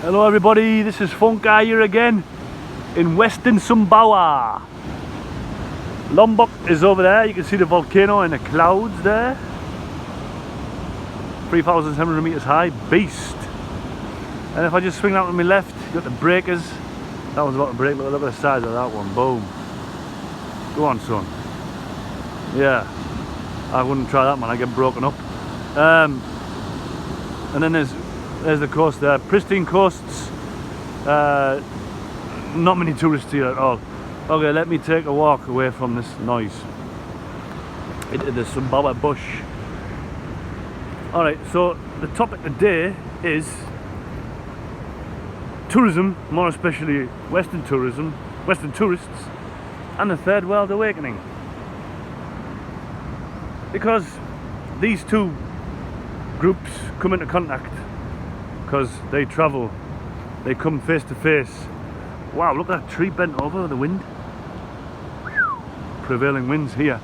Hello everybody, this is Funka here again in Western Sumbawa. Lombok is over there, you can see the volcano in the clouds there. 3,700 meters high, beast. And if I just swing out to my left, you got the breakers. That one's about to break, look at the size of that one, boom. Go on son. Yeah, I wouldn't try that man, I get broken up. And then there's the coast there, pristine coasts, not many tourists here at all. Okay, let me take a walk away from this noise into the Sumbawa bush. Alright, so the topic today is tourism, more especially Western tourism, Western tourists, and the Third World Awakening. Because these two groups come into contact, because they travel, they come face to face. Wow, look at that tree bent over the wind. Prevailing winds here.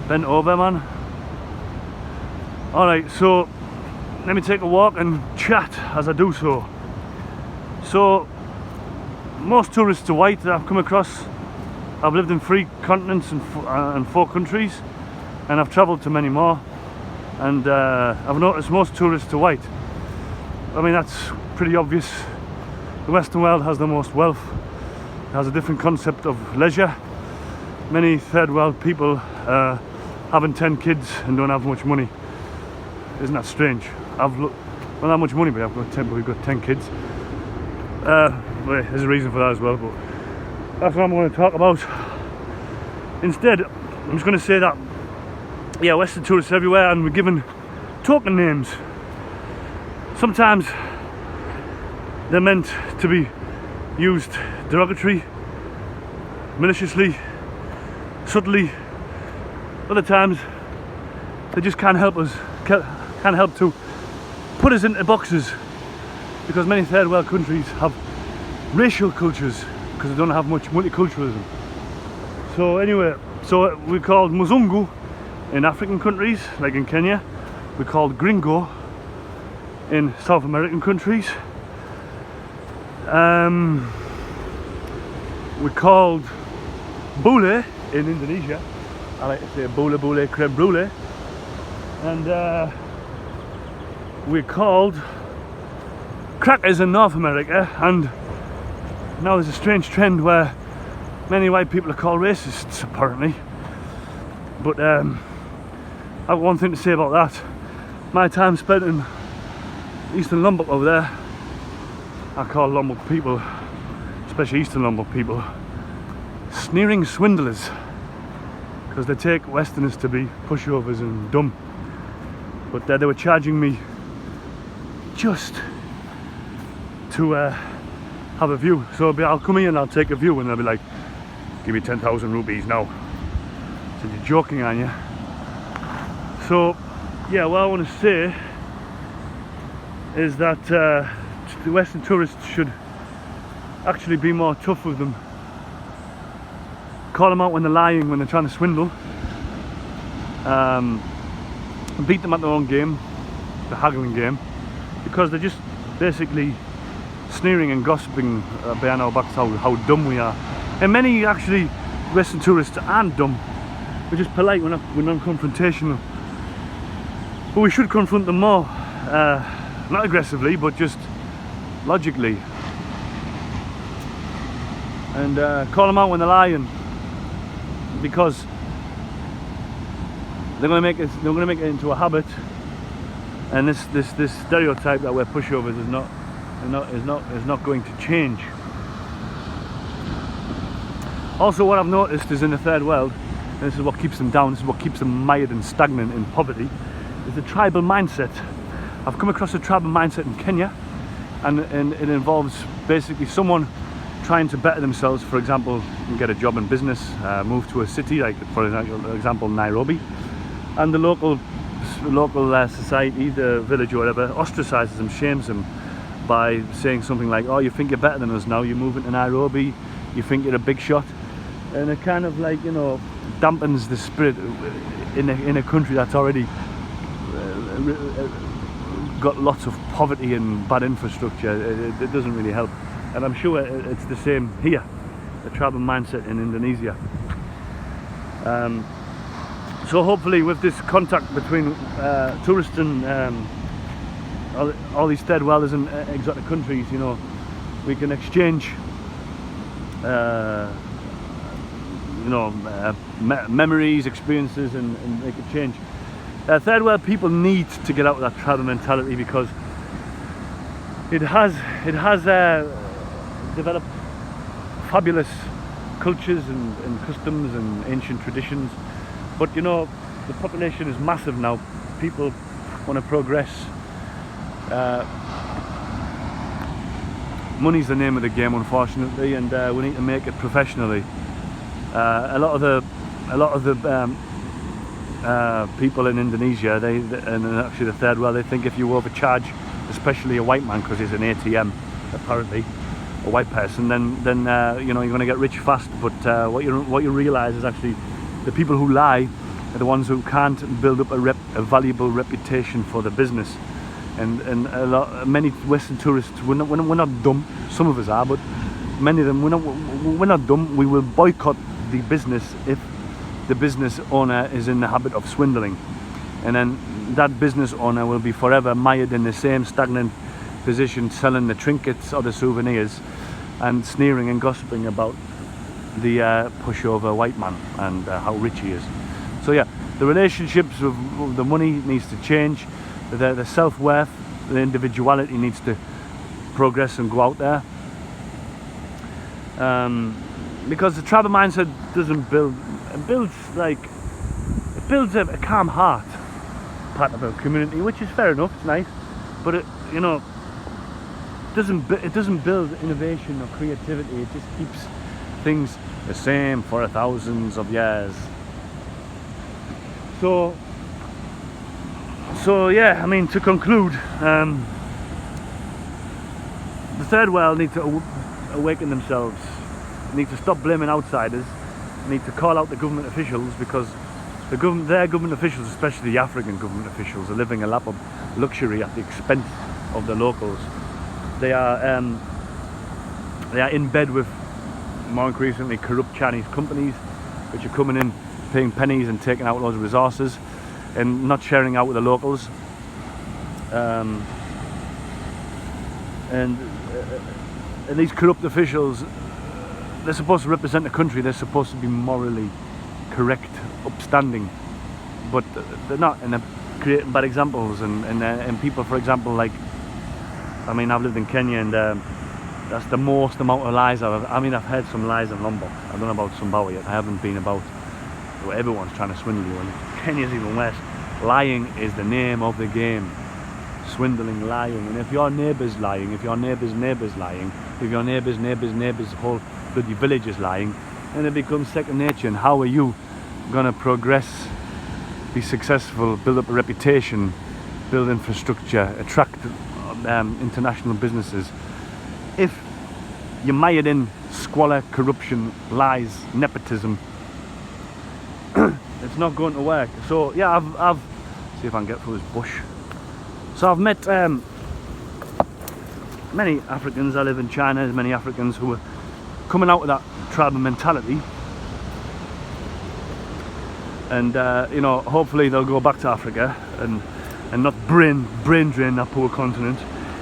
Bent over, man. Alright, so let me take a walk and chat as I do so. So, most tourists are white that I've come across. I've lived in 3 continents and 4 countries, and I've travelled to many more. And I've noticed most tourists are white. I mean, that's pretty obvious. The Western world has the most wealth. It has a different concept of leisure. Many third world people having 10 kids and don't have much money. Isn't that strange? I've not that much money, but we've got 10 kids. Well, there's a reason for that as well, but that's what I'm going to talk about. Instead, I'm just going to say that, yeah, Western tourists everywhere, and we're given token names. Sometimes they're meant to be used derogatory, maliciously, subtly. Other times they just can't help us, can't help to put us into boxes, because many third world countries have racial cultures because they don't have much multiculturalism. So anyway, so we're called Muzungu in African countries, like in Kenya. We're called Gringo in South American countries. We're called Bule in Indonesia. I like to say Bule Bule Creme Brulee. And we're called Crackers in North America. And now there's a strange trend where many white people are called racists, apparently. But I've got one thing to say about that. My time spent in Eastern Lombok over there, I call Lombok people, especially Eastern Lombok people, sneering swindlers, because they take Westerners to be pushovers and dumb. But they were charging me just to have a view. So I'll come here and I'll take a view, and they'll be like, give me 10,000 rupees now. So you're joking, aren't you? So yeah, what I want to say is that the Western tourists should actually be more tough with them. Call them out when they're lying, when they're trying to swindle. Beat them at their own game, the haggling game, because they're just basically sneering and gossiping behind our backs how dumb we are. And many actually Western tourists aren't dumb. We're just polite, we're non-confrontational. But we should confront them more. Not aggressively, but just logically. And call them out when they're lying, because they're going to make it into a habit. And this stereotype that we're pushovers is not going to change. Also, what I've noticed is in the third world, and this is what keeps them down, this is what keeps them mired and stagnant in poverty, is the tribal mindset. I've come across a tribal mindset in Kenya, and it involves basically someone trying to better themselves. For example, get a job in business, move to a city, like for example Nairobi, and the local society, the village or whatever, ostracizes them, shames them by saying something like, oh, you think you're better than us now, you're moving to Nairobi, you think you're a big shot. And it kind of, like, you know, dampens the spirit in a country that's already got lots of poverty and bad infrastructure, it doesn't really help. And I'm sure it's the same here, the tribal mindset in Indonesia. So hopefully with this contact between tourists and all these third worlders and exotic countries, you know, we can exchange memories, experiences, and make a change. Third world people need to get out of that tribal mentality, because it has developed fabulous cultures and customs and ancient traditions, but you know, the population is massive now. People want to progress. Money's the name of the game, unfortunately, and we need to make it professionally. A lot of the people in Indonesia, and actually the third world, they think if you overcharge, especially a white man, because he's an ATM, apparently, a white person, then you know, you're going to get rich fast. But what you realise is actually the people who lie are the ones who can't build up a valuable reputation for the business. And many Western tourists, we're not dumb. Some of us are, but many of them, we're not dumb. We will boycott the business if the business owner is in the habit of swindling, and then that business owner will be forever mired in the same stagnant position, selling the trinkets or the souvenirs and sneering and gossiping about the pushover white man and how rich he is. So yeah, the relationships with the money needs to change. The self-worth, the individuality needs to progress and go out there, because the tribal mindset doesn't build. It builds a calm heart, part of a community, which is fair enough. It's nice, but it, you know, it doesn't build innovation or creativity. It just keeps things the same for thousands of years. So yeah, I mean, to conclude, the third world need to awaken themselves, need to stop blaming outsiders, need to call out the government officials, because their government officials, especially the African government officials, are living a lap of luxury at the expense of the locals. They are in bed with, more increasingly, corrupt Chinese companies, which are coming in, paying pennies and taking out loads of resources and not sharing out with the locals. And these corrupt officials, they're supposed to represent the country. They're supposed to be morally correct, upstanding, but they're not. And they're creating bad examples. And people, for example, like, I mean, I've lived in Kenya, and that's the most amount of lies I've heard some lies in Lombok. I don't know about Zimbabwe yet. I haven't been about where everyone's trying to swindle you, and Kenya's even worse. Lying is the name of the game. Swindling, lying. And if your neighbour's lying, if your neighbour's neighbour's lying, if your neighbour's whole bloody village is lying, then it becomes second nature. And how are you going to progress, be successful, build up a reputation, build infrastructure, attract international businesses, if you're mired in squalor, corruption, lies, nepotism? It's not going to work. So yeah, I've see if I can get through this bush. So I've met many Africans. I live in China. There's many Africans who are coming out of that tribal mentality, and you know, hopefully they'll go back to Africa and not brain drain that poor continent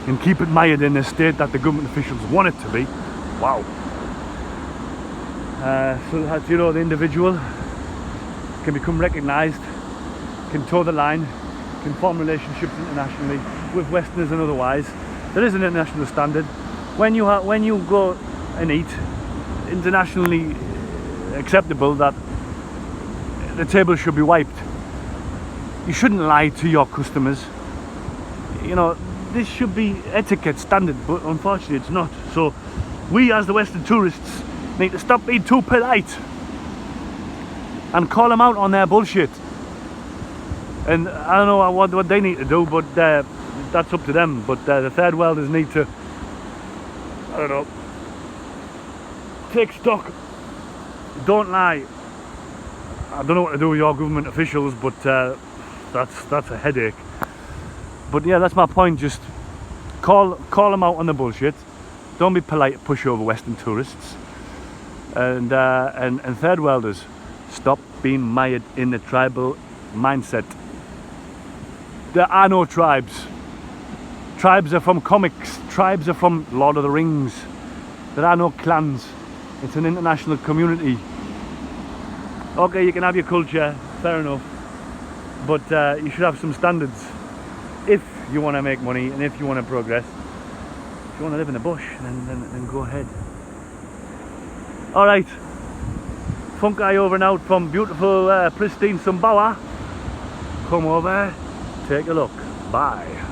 and keep it mired in a state that the government officials want it to be. Wow. So that, you know, the individual can become recognised, can toe the line, can form relationships internationally with Westerners and otherwise. There is an international standard. When you go and eat, internationally acceptable that the table should be wiped. You shouldn't lie to your customers. You know, this should be etiquette standard, but unfortunately it's not. So we, as the Western tourists, need to stop being too polite and call them out on their bullshit. And I don't know what they need to do, but that's up to them. But the third worlders need to, I don't know, take stock. Don't lie. I don't know what to do with your government officials, but that's a headache. But yeah, that's my point. Just call them out on the bullshit. Don't be polite to push over Western tourists. And third worlders, stop being mired in the tribal mindset. There are no tribes. Tribes are from comics. Tribes are from Lord of the Rings. There are no clans. It's an international community. Okay, you can have your culture, fair enough, but you should have some standards if you want to make money and if you want to progress. If you want to live in the bush, then go ahead. Alright, funk guy over and out from beautiful, pristine Sumbawa. Come over, take a look. Bye.